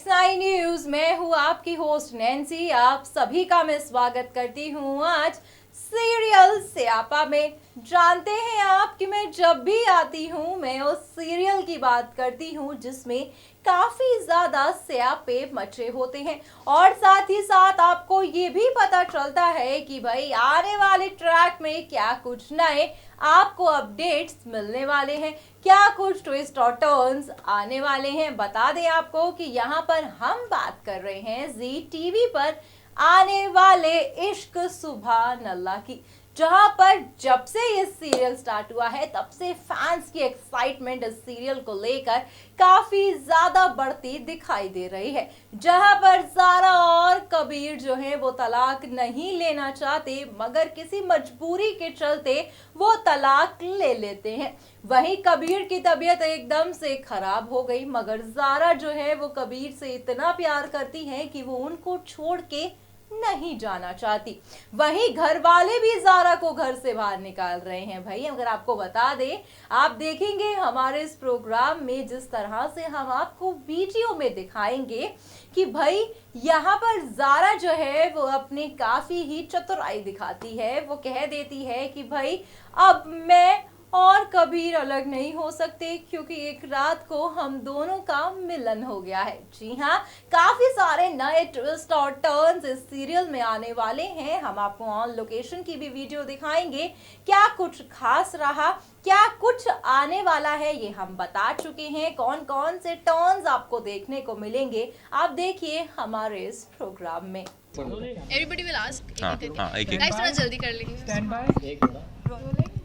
6ix9ine news में हूँ आपकी होस्ट नैन्सी। आप सभी का मैं स्वागत करती हूँ आज सीरियल स्यापा में। जानते हैं आप कि मैं जब भी आती हूँ मैं उस सीरियल की बात करती हूँ जिसमें काफी ज्यादा स्यापे मचे होते हैं और साथ ही साथ आपको ये भी पता चलता है कि भाई आने वाले ट्रैक में क्या कुछ नए आपको अपडेट्स मिलने वाले हैं, क्या कुछ ट्विस्ट और टर्न्स आने वाले हैं। बता दें आपको कि यहाँ पर हम बात कर रहे हैं जी टीवी पर आने वाले इश्क सुभान अल्लाह की, जहां पर जब से ये सीरियल स्टार्ट हुआ है तब से फैंस की एक्साइटमेंट इस सीरियल को लेकर काफी ज्यादा बढ़ती दिखाई दे रही है। जहां पर ज़ारा और कबीर जो है वो तलाक नहीं लेना चाहते मगर किसी मजबूरी के चलते वो तलाक ले लेते हैं। वहीं कबीर की तबीयत एकदम से खराब हो गई मगर ज़ारा जो है वो कबीर से इतना प्यार करती है कि वो उनको छोड़ के नहीं जाना चाहती। वहीं घर वाले भी ज़ारा को घर से बाहर निकाल रहे हैं। भाई अगर आपको बता दें, आप देखेंगे हमारे इस प्रोग्राम में जिस तरह से हम आपको वीडियो में दिखाएंगे कि भाई यहाँ पर ज़ारा जो है वो अपनी काफी ही चतुराई दिखाती है। वो कह देती है कि भाई अब मैं और कबीर अलग नहीं हो सकते क्योंकि एक रात को हम दोनों का मिलन हो गया है। जी हाँ, काफी सारे नए ट्विस्ट और टर्न्स इस सीरियल में आने वाले हैं। हम आपको ऑन लोकेशन की भी वीडियो दिखाएंगे, क्या कुछ खास रहा, क्या कुछ आने वाला है ये हम बता चुके हैं। कौन कौन से टर्न्स आपको देखने को मिलेंगे आप देखिए हमारे इस प्रोग्राम में। Everybody will ask. एक Guys थोड़ा जल्दी कर लेंगे. Stand by.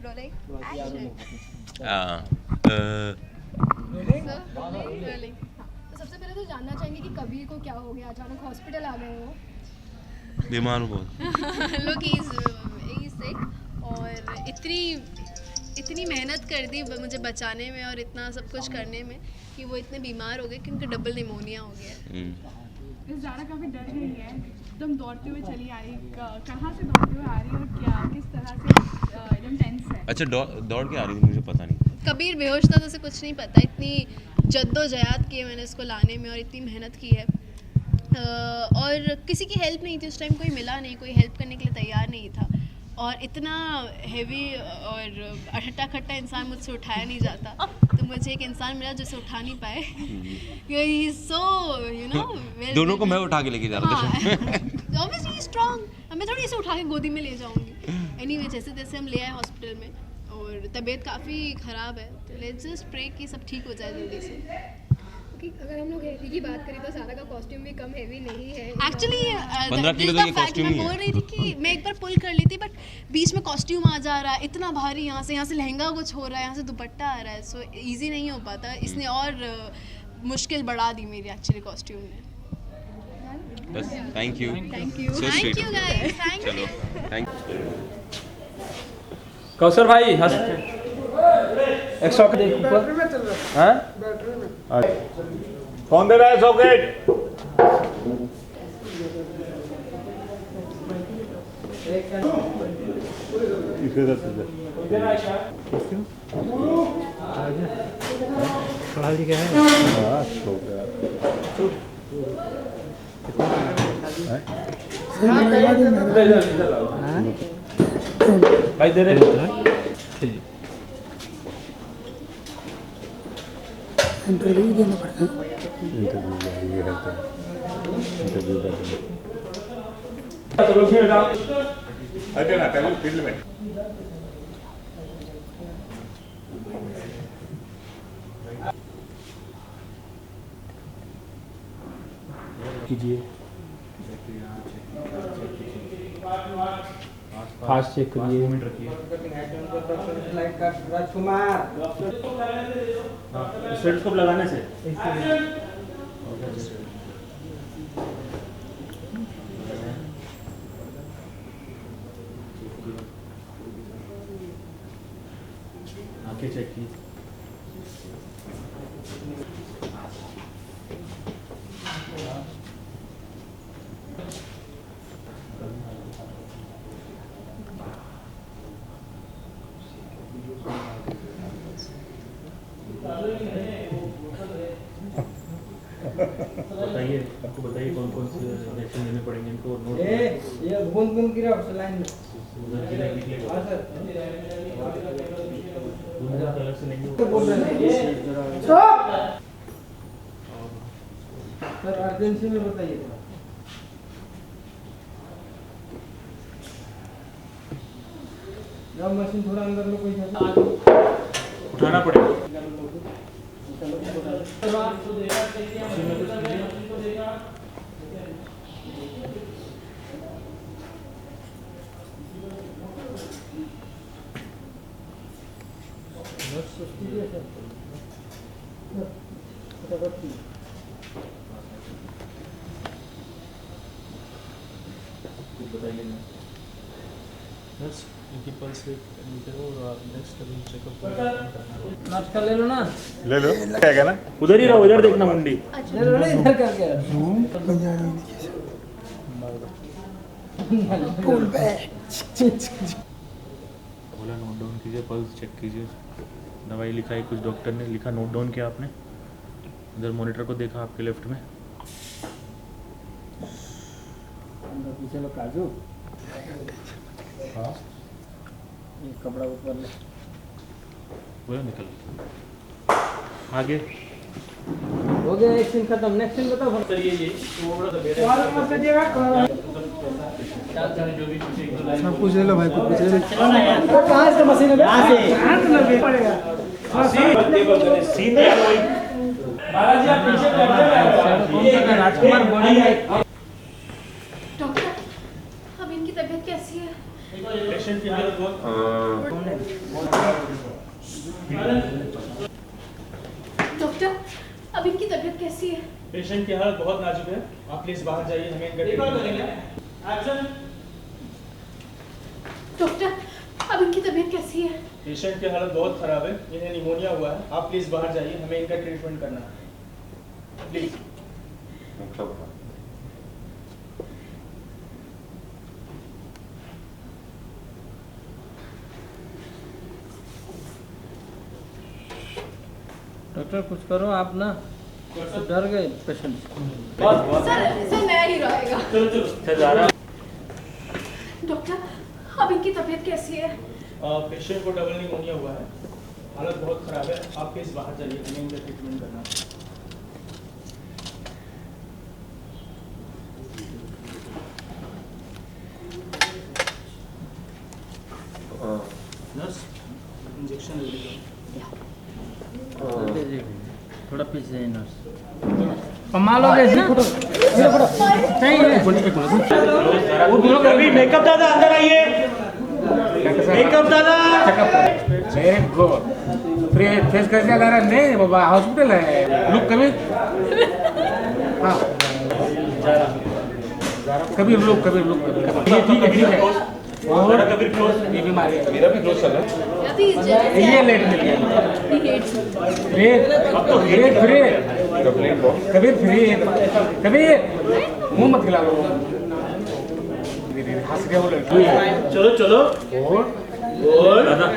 Rolling. Action. Rolling. तो सबसे पहले तो जानना चाहेंगे कि कबीर को क्या हो गया, अचानक हॉस्पिटल आ गए हो। बीमार हो। Look, he's sick और इतनी मेहनत कर दी मुझे बचाने में और इतना सब कुछ करने में कि वो इतने बीमार हो गए कि उनको डबल निमोनिया हो गया। इस ज़ारा काफ़ी डर गई है, एकदम दौड़ते हुए चली आ रही, कहाँ से दौड़ते हुए आ रही है और क्या किस तरह से एकदम टेंस है। अच्छा दौड़ के आ रही थी, मुझे पता नहीं। कबीर बेहोश था तो उसे कुछ नहीं पता। इतनी जद्दोजहद की है मैंने इसको लाने में और इतनी मेहनत की है और किसी की हेल्प नहीं थी उस टाइम, कोई मिला नहीं, कोई हेल्प करने के लिए तैयार नहीं था और इतना हेवी और अठट्ठा खट्टा इंसान मुझसे उठाया नहीं जाता तो मुझे एक इंसान मिला जिसे उठा नहीं पाए। सो यू नो दोनों को मैं उठा के लेके जा रहा था। ऑब्वियसली स्ट्रांग, मैं थोड़ी इसे उठा के गोदी में ले जाऊंगी। एनीवे जैसे तैसे हम ले आए हॉस्पिटल में और तबीयत काफ़ी ख़राब है तो लेट्स जस्ट प्रे कि सब ठीक हो जाए जल्दी से। अगर हम लोग हेवी की बात करें तो ज़ारा का कॉस्ट्यूम भी कम हेवी नहीं है। एक्चुअली 15 किलो तो ये कॉस्ट्यूम ही है। मैं बोल रही थी कि मैं एक बार पुल कर ली थी बट बीच में कॉस्ट्यूम आ जा रहा है इतना भारी, यहाँ से लहंगा कुछ हो रहा है, यहाँ से दुपट्टा आ रहा है, सो इजी नहीं हो पाता। इसने और मुश्किल बढ़ा दी मेरी एक्चुअली कॉस्ट्यूम ने। बस thank you thank you guys, thank चलो यू। थैंक कौसर भाई हंस 100 देख ऊपर। हाँ कौन दे रहा है सॉकेट? पढ़ा लिखा है। भाई दे रहे इंटरव्यू देना पड़ता है। हटे ना पहले फील्ड में। कीजिए, फास्ट चेक करिए। स्टेथोस्कोप लगाने से आंखें चेक की। बताइए, आपको बताइए कौन कौन से इंजेक्शन लेने पड़ेंगे इनको नोट ये बूंद गिरा लाइन में अलग से लेंगे बोल रहे हैं स्टॉप सर अर्जेंसी में बताइए जब मशीन थोड़ा अंदर लो कोई उठाना पड़ेगा बताइए इनकी पल्स रेट करो और नेक्स्ट अभी चेकअप नाश्ता ले लो ना ले लो क्या ना उधर ही रहो उधर देखना मुंडी ले लो ना इधर करके बोला नोट डाउन कीजिए पल्स चेक कीजिए दवाई लिखा है कुछ डॉक्टर ने लिखा नोट डाउन किया आपने इधर मॉनिटर को देखा आपके लेफ्ट में पीछे लो काजू हाँ ये कपड़ा ऊपर ले बोला निकल आगे हो गया एक सीन खत्म नेक्स्ट सीन बताओ सर ये जो भी पूछ ले लो भाई कुछ पूछ ले कहाँ से मशीन है यहाँ से पड़ेगा सीन महाराज आप पीछे राजकुमार बॉडी डॉक्टर अब इनकी तबीयत कैसी है? पेशेंट की हालत बहुत डॉक्टर अब इनकी तबीयत कैसी है? पेशेंट की हालत बहुत नाजुक है आप प्लीज बाहर जाइए हमें इनका ट्रीटमेंट डॉक्टर अब इनकी तबीयत कैसी है? पेशेंट की हालत बहुत खराब है इन्हें निमोनिया हुआ है आप प्लीज बाहर जाइए हमें इनका ट्रीटमेंट करना है प्लीज डॉक्टर कुछ करो आप ना डर गए पेशेंट सर नया हीरो आएगा। डॉक्टर अब इनकी तबीयत कैसी है? पेशेंट को डबल निमोनिया हुआ है हालत बहुत खराब है आप प्लीज बाहर जाइए हमें इनका ट्रीटमेंट करना है नर्स इंजेक्शन ले लीजिए थोड़ा पीछे है नर्स कमालोगे ना मेकअप दादा अंदर आइए मेकअप दादा मेरे को फ्री फेस कैसे लगा रहा नहीं बाबा हॉस्पिटल है लुक कभी हाँ कभी लुक ये ठीक है और ये बीमारी है मेरा भी क्लोज चल रहा है ये लेट मिल गया फ्री कबीर फ्री कबीर मुंह मत खिला लो हंस गया वो लड़की चलो और दादा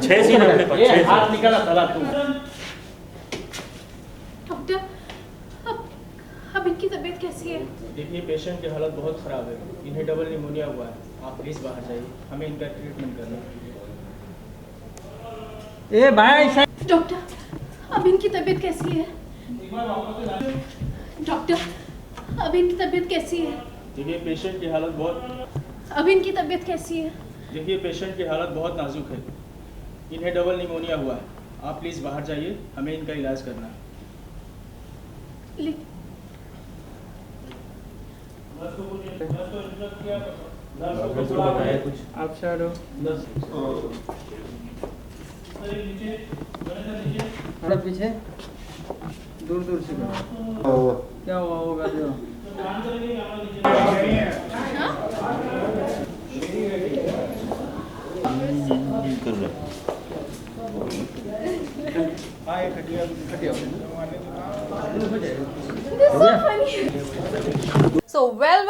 6 सीन अपने पास हाथ निकाला साला तू डॉक्टर अब इनकी तबीयत कैसी है? देखिए पेशेंट की हालत बहुत खराब है इन्हें डबल निमोनिया हुआ है आप प्लीज बाहर जाइए हमें इनका ट्रीटमेंट करना है ए भाई डॉक्टर अब इनकी तबीयत कैसी है? डॉक्टर अब इनकी तबीयत कैसी है? देखिए पेशेंट की हालत बहुत अब इनकी तबीयत कैसी है? देखिए पेशेंट की हालत बहुत नाजुक है इन्हें डबल निमोनिया हुआ है आप प्लीज बाहर जाइए हमें इनका इलाज करना है कुछ आप शैडो थोड़ा पीछे दूर से क्या हुआ होगा जो So well,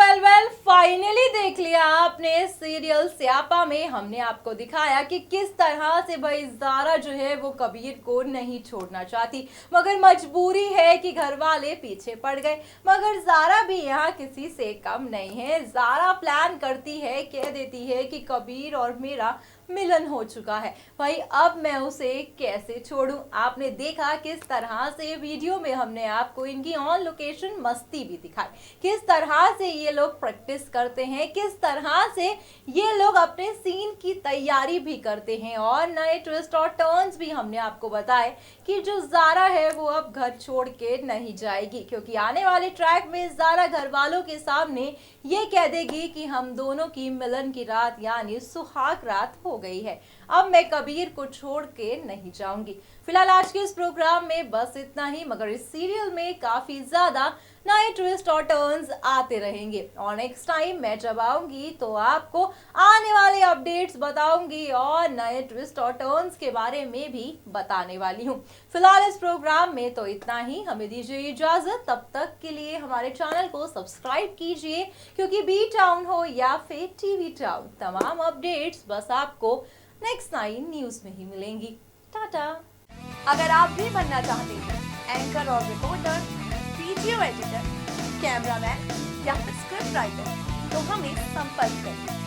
फाइनली देख लिया आपने सीरियल स्यापा में हमने आपको दिखाया कि किस तरह से भाई ज़ारा जो है वो कबीर को नहीं छोड़ना चाहती, मगर मजबूरी है कि घर वाले पीछे पड़ गए। मगर ज़ारा भी यहाँ किसी से कम नहीं है। ज़ारा प्लान करती है, कह देती है कि कबीर और मेरा मिलन हो चुका है भाई, अब मैं उसे कैसे छोड़ूं। आपने देखा किस तरह से वीडियो में हमने आपको इनकी ऑन लोकेशन मस्ती भी दिखाई, किस तरह से ये लोग प्रैक्टिस करते हैं, किस तरह से ये लोग अपने सीन की तैयारी भी करते हैं। और नए ट्विस्ट और टर्न्स भी हमने आपको बताए कि जो ज़ारा है वो अब घर छोड़ के नहीं जाएगी, क्योंकि आने वाले ट्रैक में ज़ारा घर वालों के सामने ये कह देगी कि हम दोनों की मिलन की रात यानी सुहाग रात हो गई है, अब मैं कबीर को छोड़ के नहीं जाऊंगी। फिलहाल आज के इस प्रोग्राम में बस इतना ही, मगर इस सीरियल में काफी ज्यादा नए ट्विस्ट और टर्न्स आते रहेंगे और नेक्स्ट टाइम मैं जब आऊंगी तो आपको आने वाले अपडेट्स बताऊंगी और नए ट्विस्ट और टर्न्स के बारे में भी बताने वाली हूं। फिलहाल इस प्रोग्राम में तो इतना ही, हमें दीजिए इजाजत। तब तक के लिए हमारे चैनल को सब्सक्राइब कीजिए, क्योंकि बी टाउन हो या फिर टीवी टाउन, तमाम अपडेट्स बस आपको नेक्स्ट 9 न्यूज में ही मिलेंगी। टाटा। अगर आप भी बनना चाहते हैं एंकर और रिपोर्टर, वीडियो एडिटर, कैमरामैन या फिर स्क्रिप्ट राइटर, तो हमें संपर्क करें।